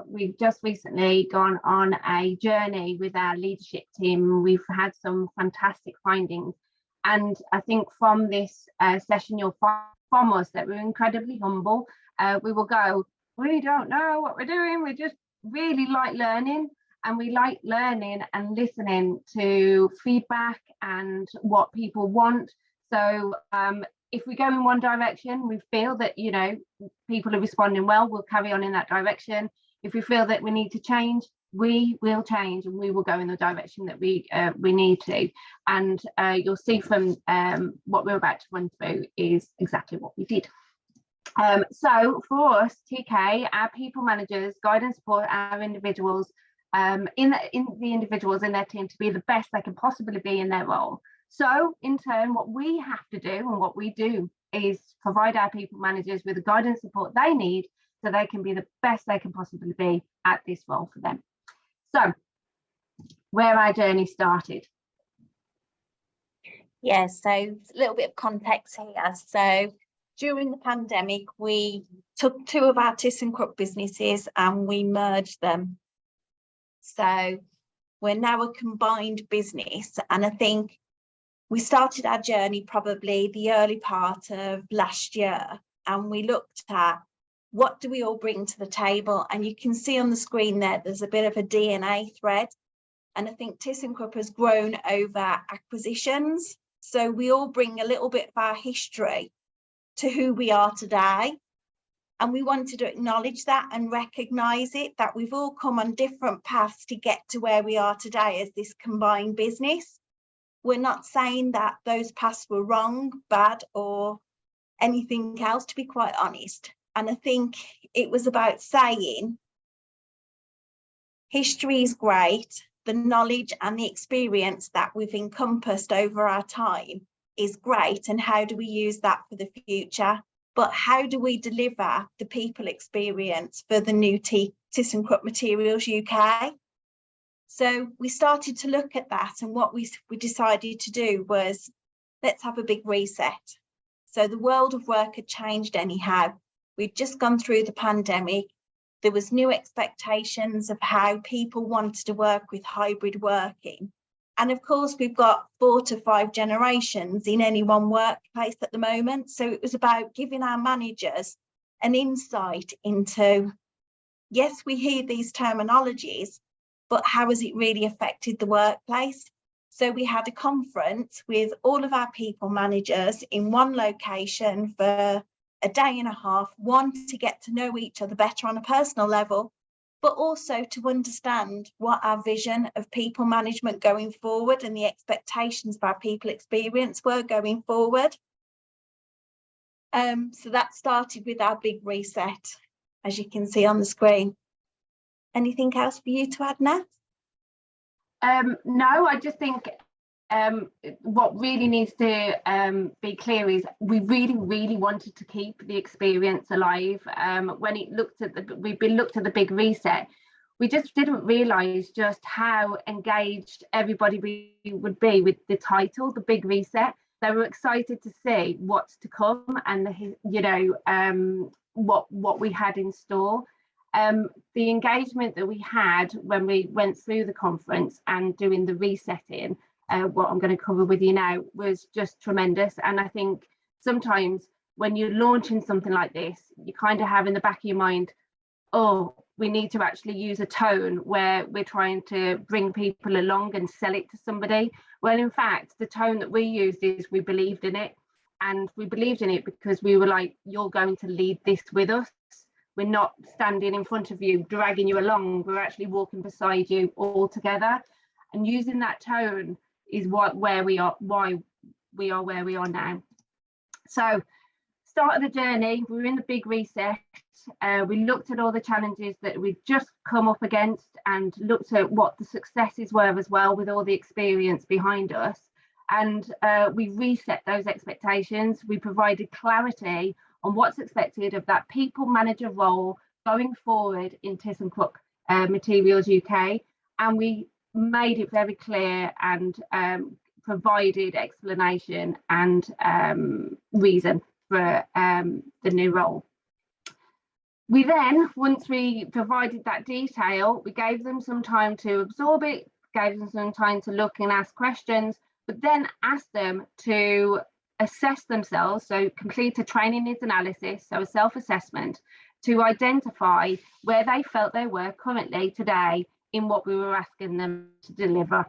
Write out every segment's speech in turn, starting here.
we've just recently gone on a journey with our leadership team. We've had some fantastic findings, and I think from this session you'll find from us that we're incredibly humble. We will go, we don't know what we're doing, we just really like learning, and we like learning and listening to feedback and what people want. So if we go in one direction, we feel that, you know, people are responding well, we'll carry on in that direction. If we feel that we need to change, we will change, and we will go in the direction that we need to. And you'll see from what we're about to run through is exactly what we did. So for us, TK, our people managers guide and support our individuals in the individuals in their team to be the best they can possibly be in their role. So in turn, what we have to do and what we do is provide our people managers with the guidance support they need so they can be the best they can possibly be at this role for them. So where our journey started. Yeah, so a little bit of context here. So during the pandemic, we took two of our Thyssenkrupp businesses and we merged them. So we're now a combined business, and I think we started our journey probably the early part of last year, and we looked at what do we all bring to the table. And you can see on the screen there, there's a bit of a DNA thread. And I think Thyssenkrupp has grown over acquisitions. So we all bring a little bit of our history to who we are today. And we wanted to acknowledge that and recognise it, that we've all come on different paths to get to where we are today as this combined business. We're not saying that those paths were wrong, bad, or anything else, to be quite honest. And I think it was about saying history is great, the knowledge and the experience that we've encompassed over our time is great, and how do we use that for the future? But how do we deliver the people experience for the new Thyssenkrupp Materials UK? So we started to look at that, and what we decided to do was, let's have a big reset. So the world of work had changed anyhow. We'd just gone through the pandemic. There was new expectations of how people wanted to work with hybrid working. And of course, we've got 4 to 5 generations in any one workplace at the moment. So it was about giving our managers an insight into, yes, we hear these terminologies, but how has it really affected the workplace? So we had a conference with all of our people managers in one location for a day and a half, one, to get to know each other better on a personal level, but also to understand what our vision of people management going forward and the expectations of our people experience were going forward. So that started with our big reset, as you can see on the screen. Anything else for you to add, Nat? No, I just think what really needs to be clear is we really wanted to keep the experience alive. When it looked at the big reset, we just didn't realise just how engaged everybody would be with the title, the big reset. They were excited to see what's to come and what we had in store. The engagement that we had when we went through the conference and doing the resetting, what I'm going to cover with you now, was just tremendous. And I think sometimes when you're launching something like this, you kind of have in the back of your mind, oh, we need to actually use a tone where we're trying to bring people along and sell it to somebody. Well, in fact, the tone that we used is we believed in it. And we believed in it because we were like, you're going to lead this with us. We're not standing in front of you, dragging you along. We're actually walking beside you all together. And using that tone is why we are where we are now. So, start of the journey, we were in the big reset. We looked at all the challenges that we'd just come up against and looked at what the successes were as well, with all the experience behind us. And we reset those expectations. We provided clarity on what's expected of that people manager role going forward in Thyssenkrupp Materials UK, and we made it very clear and provided explanation and reason for the new role. We then, once we provided that detail, we gave them some time to absorb it, gave them some time to look and ask questions, but then asked them to assess themselves, so complete a training needs analysis, so a self-assessment, to identify where they felt they were currently today in what we were asking them to deliver.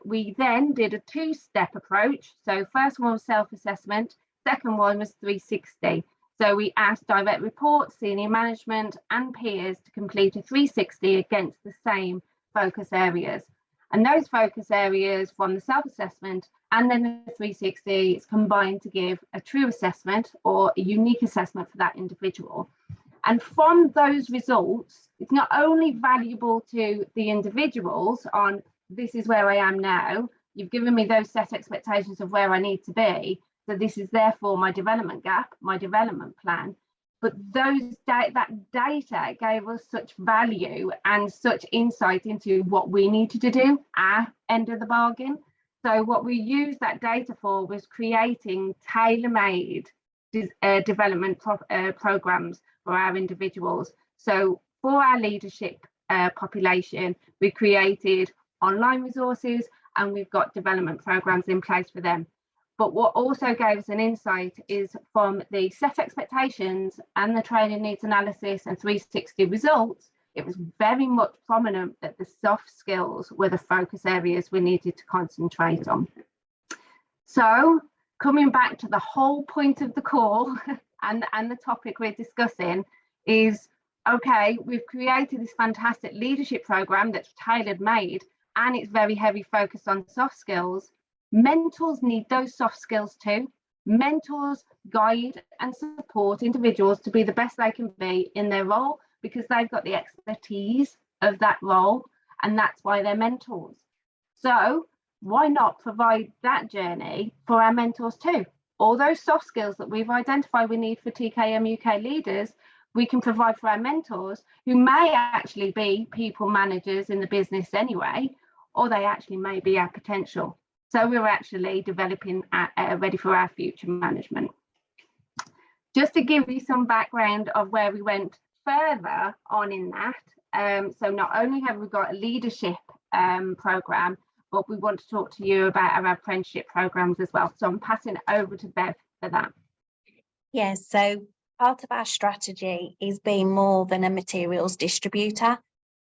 We then did a two-step approach. So first one was self-assessment, second one was 360. So we asked direct reports, senior management and peers to complete a 360 against the same focus areas. And those focus areas from the self-assessment and then the 360 is combined to give a true assessment or a unique assessment for that individual. And from those results, it's not only valuable to the individuals on this is where I am now, you've given me those set expectations of where I need to be, so this is therefore my development gap, my development plan. But that data gave us such value and such insight into what we needed to do, our end of the bargain. So what we used that data for was creating tailor-made development programs for our individuals. So for our leadership population, we created online resources and we've got development programs in place for them. But what also gave us an insight is from the set expectations and the training needs analysis and 360 results, it was very much prominent that the soft skills were the focus areas we needed to concentrate on. So coming back to the whole point of the call and the topic we're discussing is, okay, we've created this fantastic leadership program that's tailor made and it's very heavy focus on soft skills. Mentors need those soft skills too. Mentors guide and support individuals to be the best they can be in their role because they've got the expertise of that role and that's why they're mentors. So why not provide that journey for our mentors too? All those soft skills that we've identified we need for TKM UK leaders, we can provide for our mentors who may actually be people managers in the business anyway, or they actually may be our potential. So we're actually developing ready for our future management. Just to give you some background of where we went further on in that. So not only have we got a leadership program, but we want to talk to you about our apprenticeship programs as well. So I'm passing it over to Bev for that. Yes, so part of our strategy is being more than a materials distributor.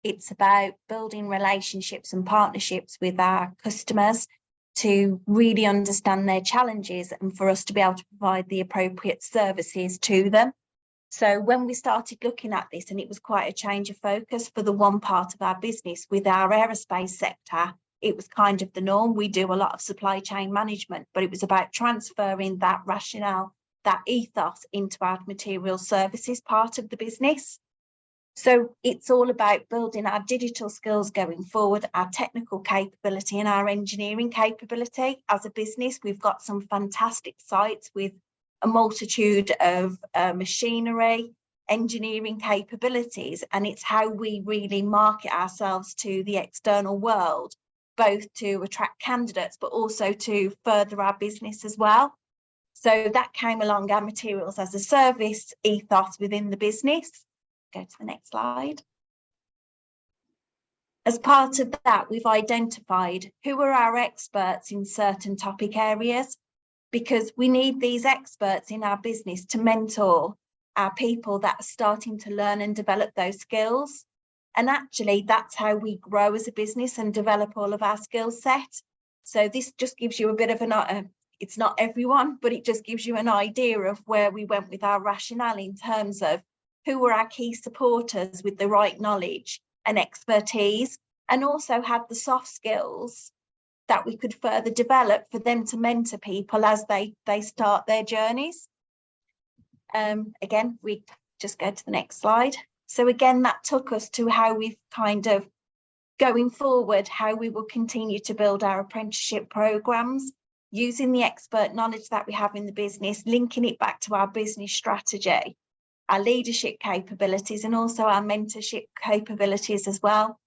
It's about building relationships and partnerships with our customers to really understand their challenges and for us to be able to provide the appropriate services to them. So when we started looking at this, and it was quite a change of focus for the one part of our business with our aerospace sector, it was kind of the norm. We do a lot of supply chain management, but it was about transferring that rationale, that ethos into our material services part of the business. So it's all about building our digital skills going forward, our technical capability and our engineering capability. As a business, we've got some fantastic sites with a multitude of machinery, engineering capabilities, and it's how we really market ourselves to the external world, both to attract candidates, but also to further our business as well. So that came along our materials as a service ethos within the business. Go to the next slide. As part of that, we've identified who are our experts in certain topic areas, because we need these experts in our business to mentor our people that are starting to learn and develop those skills. And actually, that's how we grow as a business and develop all of our skill set. So this just gives you a bit of it's not everyone, but it just gives you an idea of where we went with our rationale in terms of who were our key supporters with the right knowledge and expertise, and also had the soft skills that we could further develop for them to mentor people as they start their journeys. Again, we just go to the next slide. So again, that took us to how we've kind of going forward, how we will continue to build our apprenticeship programs, using the expert knowledge that we have in the business, linking it back to our business strategy, our leadership capabilities, and also our mentorship capabilities as well.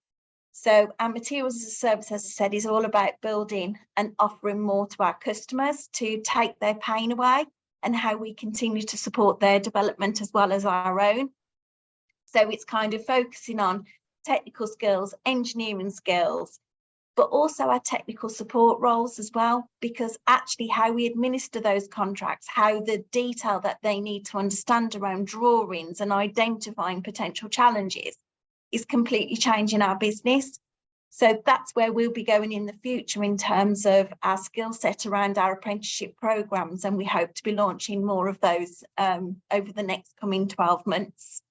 So our materials as a service, as I said, is all about building and offering more to our customers to take their pain away and how we continue to support their development as well as our own. So it's kind of focusing on technical skills, engineering skills, but also our technical support roles as well, because actually how we administer those contracts, how the detail that they need to understand around drawings and identifying potential challenges is completely changing our business. So that's where we'll be going in the future in terms of our skill set around our apprenticeship programs, and we hope to be launching more of those over the next coming 12 months.